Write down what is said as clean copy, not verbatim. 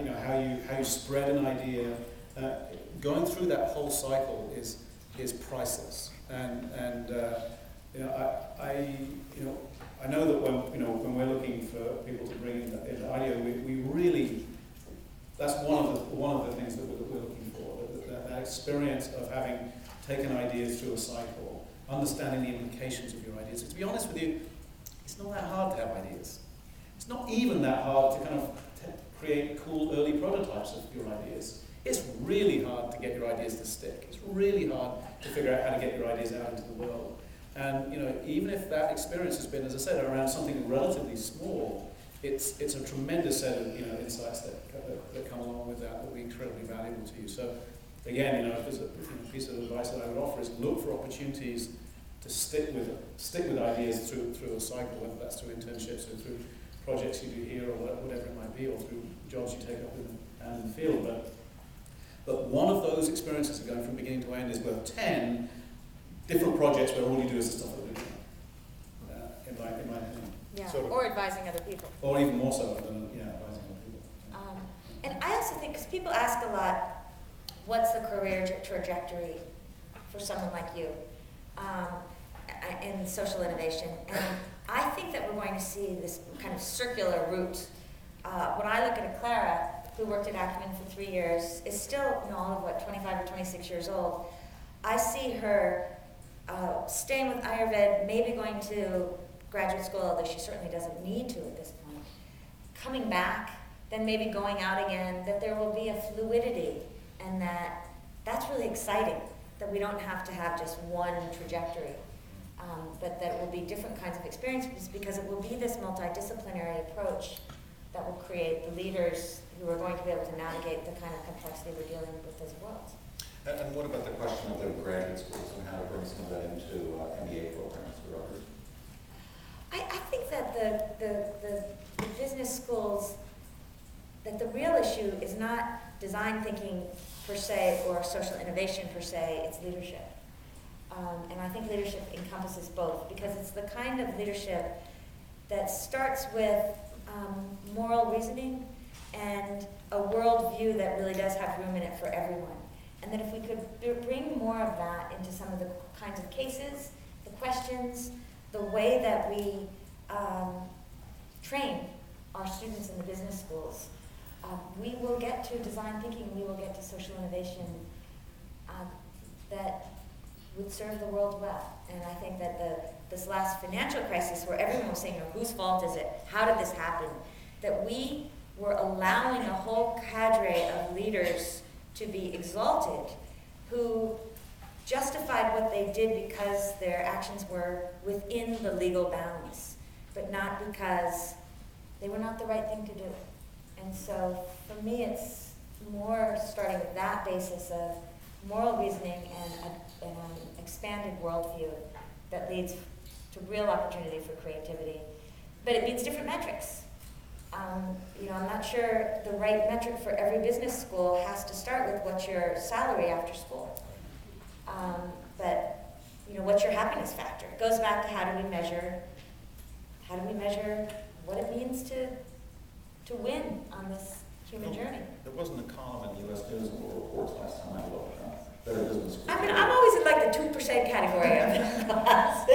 how you spread an idea. Going through that whole cycle is priceless. And I know that when we're looking for people to bring in idea, we really, that's one of the things that we're looking for. That experience of having taken ideas through a cycle, understanding the implications of your ideas. And to be honest with you, it's not that hard to have ideas. It's not even that hard to kind of create cool early prototypes of your ideas. It's really hard to get your ideas to stick. It's really hard to figure out how to get your ideas out into the world. And even if that experience has been, as I said, around something relatively small, it's a tremendous set of insights that come along with that will be incredibly valuable to you. So again, if there's a piece of advice that I would offer is look for opportunities to stick with ideas through a cycle, whether that's through internships or through projects you do here or whatever it might be, or through jobs you take up in the field. But one of those experiences of going from beginning to end is worth 10 different projects where all you do is the stuff that we're doing. In my opinion. Yeah, or advising other people. Or even more so than advising other people. And I also think, because people ask a lot, what's the career trajectory for someone like you in social innovation? And I think that we're going to see this kind of circular route. When I look at Clara, who worked at Acumen for 3 years, is still all of 25 or 26 years old. I see her staying with Ayurveda, maybe going to graduate school, although she certainly doesn't need to at this point, coming back, then maybe going out again, that there will be a fluidity, and that's really exciting, that we don't have to have just one trajectory, but that it will be different kinds of experiences, because it will be this multidisciplinary approach that will create the leaders who are going to be able to navigate the kind of complexity we're dealing with as well. And what about the question of the graduate schools and how to bring some of that into MBA programs for others? I think that the business schools, that the real issue is not design thinking per se or social innovation per se, it's leadership. And I think leadership encompasses both, because it's the kind of leadership that starts with moral reasoning and a worldview that really does have room in it for everyone. And that if we could bring more of that into some of the kinds of cases, the questions, the way that we train our students in the business schools, we will get to design thinking, we will get to social innovation that would serve the world well. And I think that this last financial crisis, where everyone was saying, whose fault is it? How did this happen? That we were allowing a whole cadre of leaders to be exalted, who justified what they did because their actions were within the legal bounds, but not because they were not the right thing to do. And so for me, it's more starting with that basis of moral reasoning and an expanded worldview that leads to real opportunity for creativity. But it means different metrics. I'm not sure the right metric for every business school has to start with what's your salary after school. But what's your happiness factor? It goes back to how do we measure what it means to win on this human journey. There wasn't a column in the U.S. News and World Reports last time I looked. Better business schools. I'm always in like the 2% category of the class.